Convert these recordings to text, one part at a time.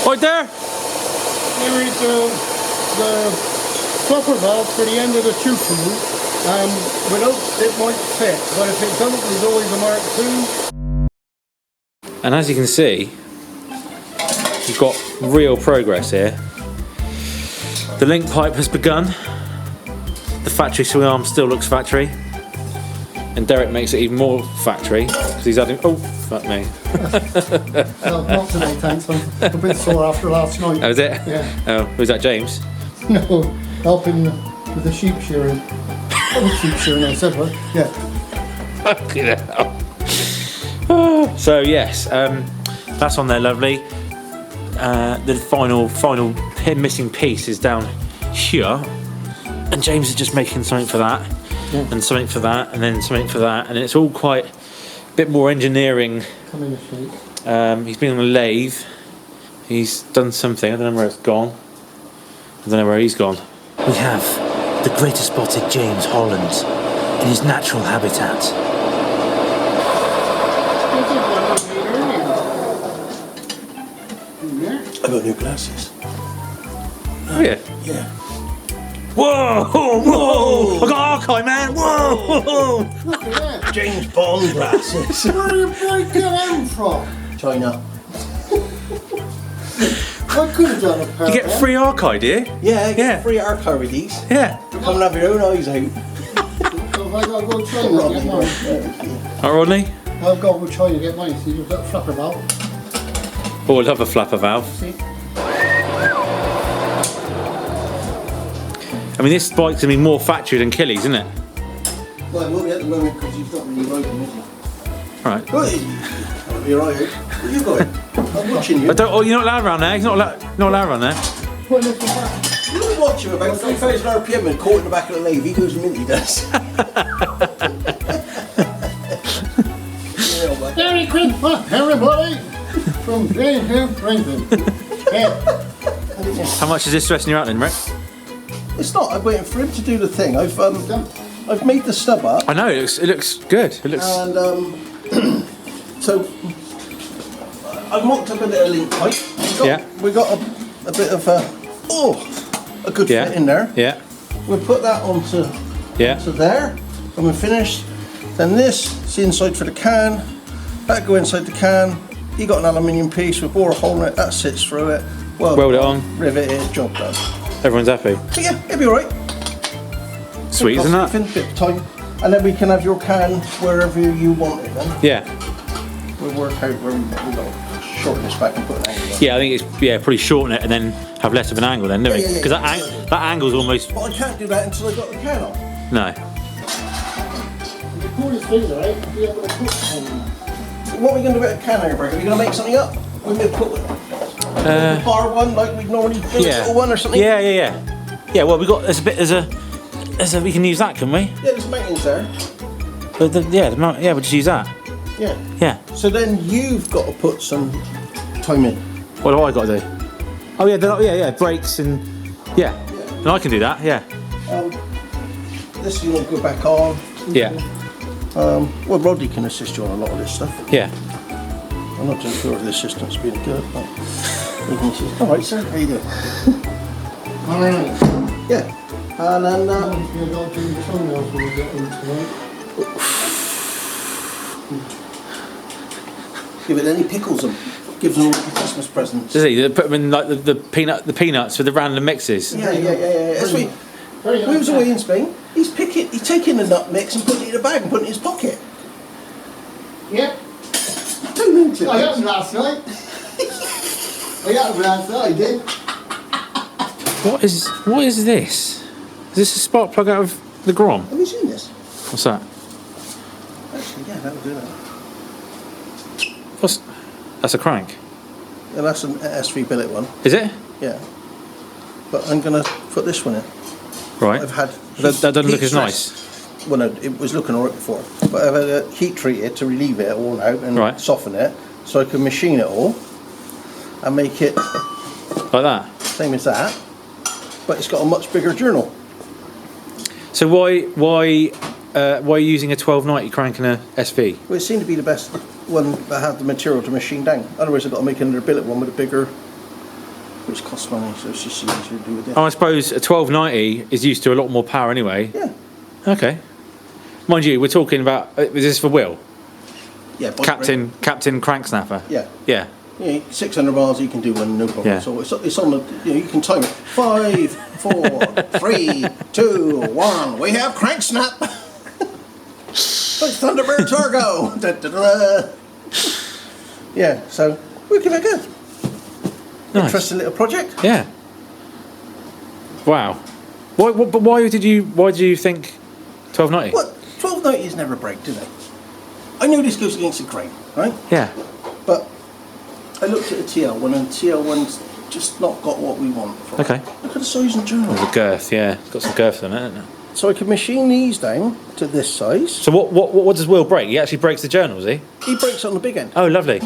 Right there. Here is the flopper valve for the end of the tube tube. Without it might fit, but if it doesn't, there's always a Mark II. And as you can see, you've got real progress here. The link pipe has begun. The factory swing arm still looks factory. And Derek makes it even more factory because he's adding. Oh, fuck me. No, not today, thanks. I'm a bit sore after last night. Oh, is it? Yeah. Oh, was that James? No, helping with the sheep shearing. Oh, sheep shearing, I said, right? Yeah. Fucking hell. So, yes, that's on there, lovely. The final missing piece is down here. And James is just making something for that. Yeah. And something for that, and then something for that, and it's all quite a bit more engineering. Coming this week. He's been on a lathe. He's done something. I don't know where it's gone. I don't know where he's gone. We have the greater spotted James Holland in his natural habitat. I got new glasses. Oh yeah. Yeah. Whoa! Whoa! I got archive, man! Whoa! Look at that. James Bond glasses. Where do you break them from? China. I could have done a pair You get of them. free archive, do you? Yeah, get Yeah. free archive with these. Yeah. Come and have your own eyes out. So if I got to go to China to get mine. Alright, Rodney? I've got to go to China to get mine. See, you've got a flapper valve. Oh, I love a flapper valve. See? I mean, this bike's gonna be more factory than Killy's, isn't it? Well, I will be at the moment because he's not really riding, is he? Alright. Well, you're right. Where you going? I'm watching you. I don't. Oh, you're not allowed around there. He's not allowed around there. Put this back. You watch him about 3,000 RPM and caught in the back of the lathe. He goes mint, he does. Merry Christmas, everybody! From James here, Brendan. Yeah. How much is this stressing you out then, Rick? It's not. I'm waiting for him to do the thing. I've made the stub up. I know it looks good. It looks. And so I've mocked up a bit of link pipe. We got a bit of a good Yeah. fit in there. Yeah. We'll put that onto Yeah. there. When we're finished, then this is the inside for the can. That go inside the can. You got an aluminium piece. We bore a hole in it. That sits through it. Weld it on. Rivet it. Job done. Everyone's happy. But yeah, it'll be alright. Sweet, isn't that? Bit of time, and then we can have your can wherever you want it. Then Yeah. we'll work out where we got to shorten this back and put an angle on. Yeah, I think it's probably shorten it and then have less of an angle then, don't we? Yeah, yeah, Because yeah. that angle's almost But I can't do that until I got the can on. no. The coolest thing, right? Be able to put something on. What are we going to do with a can airbag? Are we going to make something up? We're going to put a bar one like we'd normally do, Yeah. a little one or something. Yeah. Well, we got there's a we can use that, can we? Yeah, there's mountains there. We'll just use that. Yeah. Yeah. So then you've got to put some time in. What do I got to do? Oh yeah, brakes and yeah. And I can do that. Yeah. This you want to go back on. Yeah. Well, Rodney can assist you on a lot of this stuff. Yeah. I'm not too sure if the assistant's been good, but he can assist. All right, sir. How you doing? All right. Yeah. And then I'm going to go do the toenails when we get in tonight. give it any pickles them. Gives them all the Christmas presents. Does he? They put them in like the peanuts with the random mixes. Yeah. That's what we was away in Spain. He's taking the nut mix and putting it in a bag and putting it in his pocket. Yep. Don't into I got him last night. I got him last night, I did. What is this? Is this a spark plug out of the Grom? Have you seen this? What's that? Actually, yeah, that'll do that. That's a crank. Yeah, that's an S3 billet one. Is it? Yeah. But I'm gonna put this one in. Right. I've had That doesn't look as heat nice. Well, no, it was looking alright before, but I've had it heat treated to relieve it all out and Right. soften it, so I can machine it all and make it Like that. same as that. But it's got a much bigger journal. So why are you using a 1290 crank and a SV? Well, it seemed to be the best one that had the material to machine down. Otherwise, I've got to make another billet one with a bigger which costs money, so it's just easier to do with it. Oh, I suppose a 1290 is used to a lot more power anyway. Yeah. Okay. Mind you, we're talking about. Is this for Will? Yeah. Captain Crank Snapper. Yeah. Yeah. Yeah, 600 miles you can do one, no problem. Yeah. So it's on the, you can time it. 5, 4, 3, 2, 1. We have crank snap. It's Thunderbird Torgo. Da, da, da. Yeah, so we'll give it a go. Nice. Interesting little project. Yeah. Wow. Why did you think 1290? What? 1290s never break, do they? I know this goes against the grain, right? Yeah. But I looked at a TL1 and TL1's just not got what we want for Okay. it. Look at the size and journal. The girth, yeah. It's got some girth on it, hasn't it? So I can machine these down to this size. So what does Will break? He actually breaks the journals, he? He breaks on the big end. Oh, lovely.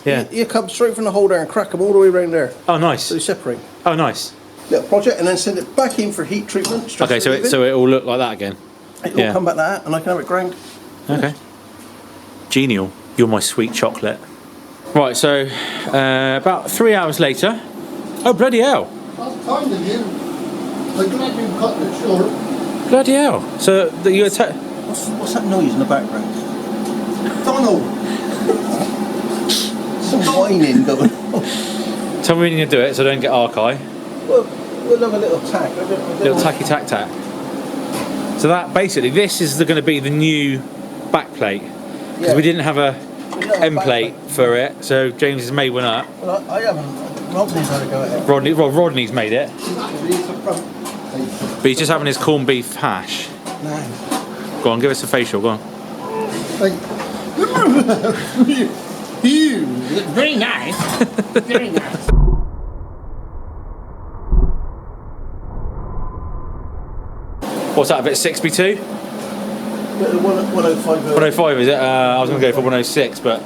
Yeah. He comes straight from the hole there and crack them all the way around there. Oh, nice. So they separate. Oh, nice. Little project, and then send it back in for heat treatment. stress Okay, so relieving. it will look like that again. It'll all come back like that, and I can have it ground. Okay. Genial. You're my sweet chocolate. Right, so about 3 hours later. Oh, bloody hell. That's kind of you. I'm glad you cut it short. Bloody hell. So you attack. What's that noise in the background? Donald! Some whining going on. Tell me when you're going to do it so I don't get archive. We'll have a little tack. Little tacky tack tack. So that basically, this is going to be the new back plate. Because we didn't have a end plate for it, so James has made one up. Well, I haven't. Rodney's had a go at it. Rodney's made it. But he's just having his corned beef hash. No. Go on, give us a facial, go on. Very nice. Very nice. What's that, a bit 6B2? 105. 105 is it? I was going to go for 106, but...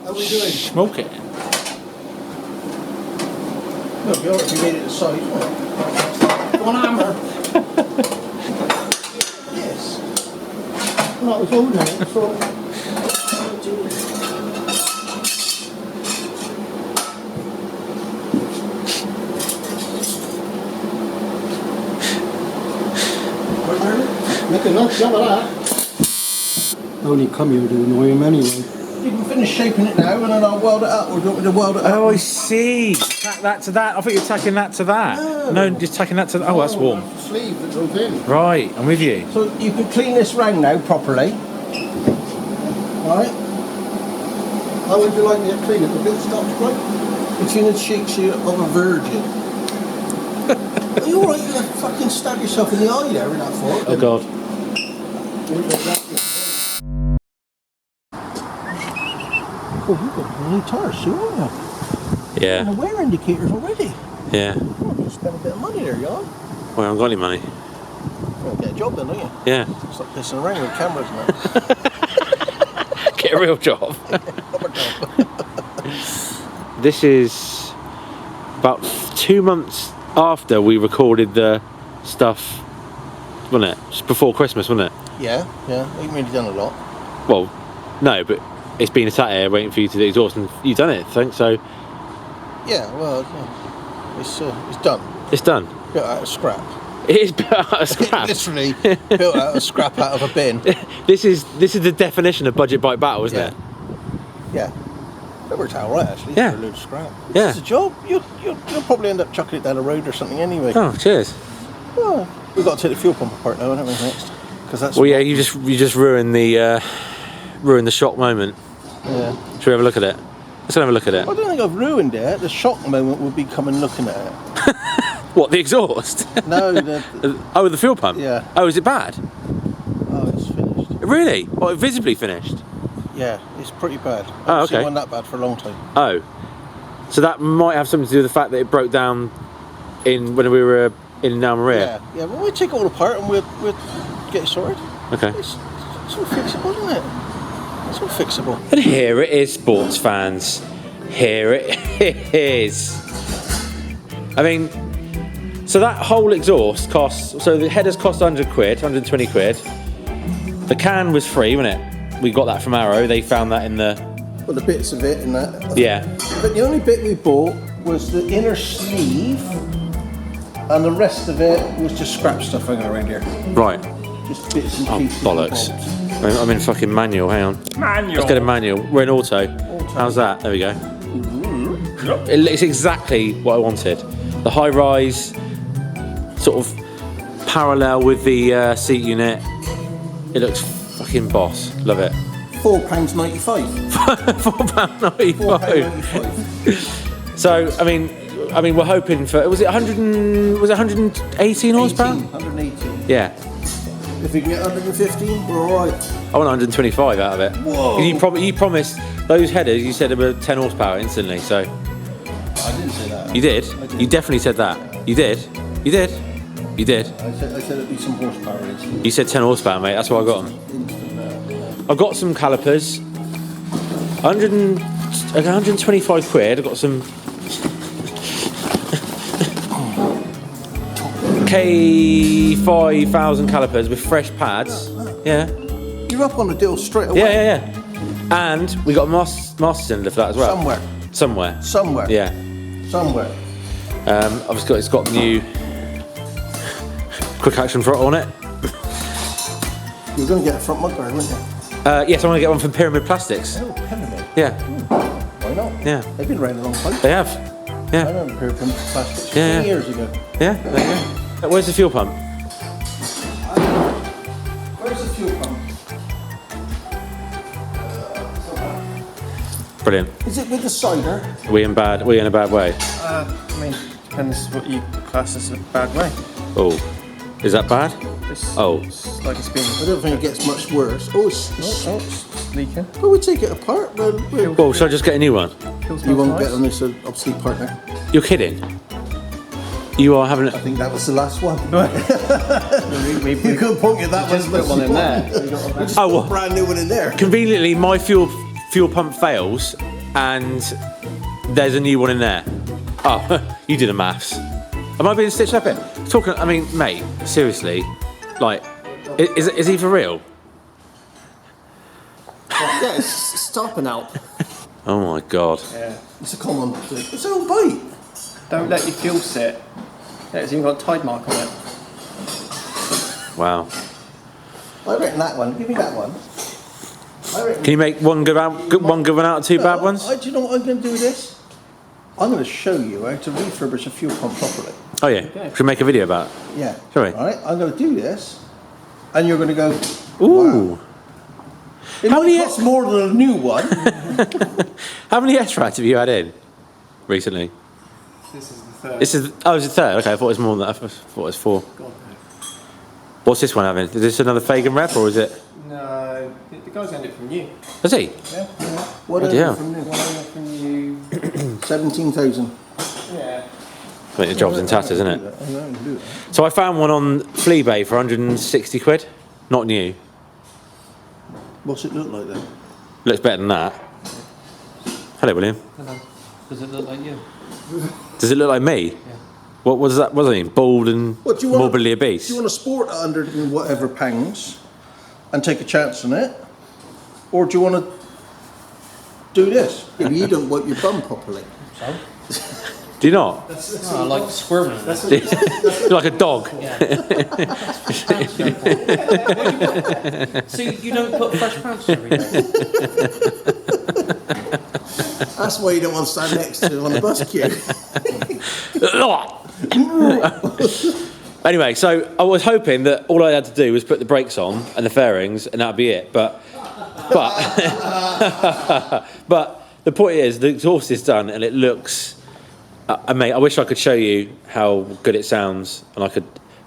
How are we doing? Smoke it. No, you already made it the size, won't it? Come on, hammer. Yes. Well, that was all now, so... Make a nice job of that. Only come here to annoy him anyway. You can finish shaping it now and then I'll weld it up, or do you want me to weld it up? Oh, I see. Tack that to that. I thought you were tacking that to that. No, just tacking that to that. Oh, that's warm. The sleeve that goes in. Right, I'm with you. So you can clean this round now properly. Alright? How would you like me to clean it? The bit stops right? Between the cheeks of a virgin. Are you alright? You're going to fucking stab yourself in the eye there with that fork. Oh, God. Oh, you've got a new tires too, haven't you? Yeah, And the wear indicators already. yeah. Oh, you spent a bit of money there, you are. Well, I haven't got any money. Well, get a job then, don't you? Yeah. Stop pissing around with cameras and that. Get a real job. Proper job. This is about 2 months after we recorded the stuff, wasn't it? Just before Christmas, wasn't it? Yeah, we ain't really done a lot. Well, no, but it's been sat here waiting for you to do exhaust, and you've done it, I think, so... Yeah, well, yeah. It's done. It's done. Built out of scrap. It is built out of scrap. Literally built out of scrap out of a bin. This is the definition of budget bike battle, isn't it? Yeah. That worked out right, actually. Yeah. For a load of scrap. Yeah. It's a job. You'll probably end up chucking it down the road or something anyway. Oh, cheers. Well, we've got to take the fuel pump apart now, haven't we, next? Because that's... Well, yeah, you just ruined the shock moment. Yeah. Should we have a look at it? Let's have a look at it. I don't think I've ruined it. The shock moment would be coming looking at it. What, the exhaust? No, the fuel pump? Yeah. Oh, is it bad? oh, it's finished. Really? Oh, visibly finished? Yeah, it's pretty bad. I Oh, haven't seen okay. one that bad for a long time. Oh. So that might have something to do with the fact that it broke down when we were in Almeria? Yeah, well, we'll take it all apart and we'll get it sorted. Okay. It's all fixable, isn't it? It's all fixable. And here it is, sports fans. Here it is. I mean, So that whole exhaust costs, so the headers cost 100 quid, 120 quid. The can was free, wasn't it? We got that from Arrow, they found that in the... Well, the bits of it and that. Yeah. But the only bit we bought was the inner sleeve, and the rest of it was just scrap stuff hanging around here. Right. Just bits and Oh, pieces. bollocks. and bobs. I'm in fucking manual, hang on. Manual. Let's get a manual. We're in auto. How's that? There we go. It's exactly what I wanted. The high rise, sort of parallel with the seat unit. It looks fucking boss. Love it. £4.95. £4.95. £4.95. So I mean, we're hoping for. Was it 118 horsepower? 118. Yeah. If we can get 115, we're all right. I want 125 out of it. Whoa. You promised those headers. You said they were 10 horsepower instantly. So I didn't say that. you did. You definitely said that. You did. You did. You did. I said it'd be some horsepower instant. You said 10 horsepower, mate. That's why I got them. I've got some calipers. 125 quid. I've got some K5000 calipers with fresh pads. Yeah. You're up on the deal straight away. Yeah. And we got a master cylinder for that as well. Somewhere. Yeah. Somewhere. It's got new quick action throttle on it. You're going to get a front mud guard, weren't you? Yes, I want to get one from Pyramid Plastics. Oh, Pyramid. Yeah. Why not? Yeah. They've been around a long time. They have. I Yeah. remember Pyramid Plastics 20 Yeah. years ago. Yeah. There you go. Where's the fuel pump? Where's the fuel pump? Brilliant. Is it with the cider? We in a bad way. I mean, depends what you class as a bad way. Oh, is that bad? It's, Oh. it's like it's been. I don't think it gets much worse. Oh, it's It's leaking. well, we take it apart. Well, should I just get a new one? You won't get on this obsolete partner. You're kidding. You are having. I think that was the last one. We You couldn't point at that just put one in there. We just Oh, put well. a brand new one in there. Conveniently, my fuel pump fails, and there's a new one in there. Oh, you did the maths. Am I being stitched up here? Talking. I mean, mate, seriously, like, is he for real? Yeah, it's stopping out. Oh my god. Yeah. It's a common thing. It's all bite. Don't let your fuel sit. Yeah, it's even got a tide mark on it. Wow. I reckon that one. Give me that one. I reckon. Can you make one good one out of two bad ones? Do you know what I'm going to do with this? I'm going to show you how to refurbish a fuel pump properly. Oh yeah. Should we make a video about it? Yeah. Shall we? All right. I'm going to do this, and you're going to go. Ooh. Wow. It How might many- cost more than a new one. How many SRADs have you had in recently? This is the third. This is it's the third. Okay, I thought it was more than that. I thought it was 4. What's this one having? Is this another Fagan rep or is it? No, the guy's getting it from you. Is he? Yeah. What Bloody hell. from new? One owner from you. 17,000. Yeah. I think the job's in tatters, isn't it? I know, do that. So I found one on Fleabay for 160 quid. Not new. What's it look like then? Looks better than that. Hello, William. Hello. Does it look like you? Does it look like me? Yeah. What does that? What does that mean? Bald and What, do you want morbidly obese? Do you want to sport at 100 and whatever pounds and take a chance on it? Or do you want to do this? Yeah, but you don't wipe your bum properly. So? Do you not? No, I like squirming. You're like a dog. Yeah. So you don't put fresh pants every day? That's why you don't want to stand next to him on the bus queue. Anyway, so I was hoping that all I had to do was put the brakes on and the fairings, and that'd be it. But the point is, the exhaust is done, and it looks. Mate, I wish I could show you how good it sounds, and I could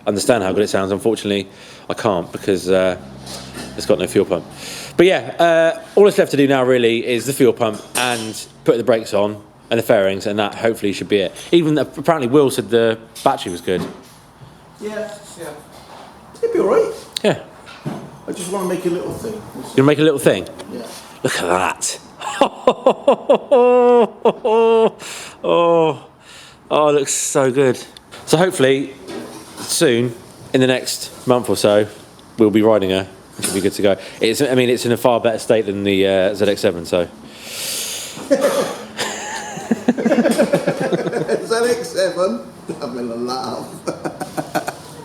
understand how good it sounds. Unfortunately, I can't because it's got no fuel pump. But yeah, all that's left to do now really is the fuel pump and put the brakes on and the fairings, and that hopefully should be it. Even apparently Will said the battery was good. Yeah. It'd be alright. Yeah. I just want to make a little thing. You gonna make a little thing? Yeah. Look at that. Oh, it looks so good. So So hopefully, soon, in the next month or so, we'll be riding her. It should be good to go. It's in a far better state than the ZX7, so. ZX7? I'm going to laugh.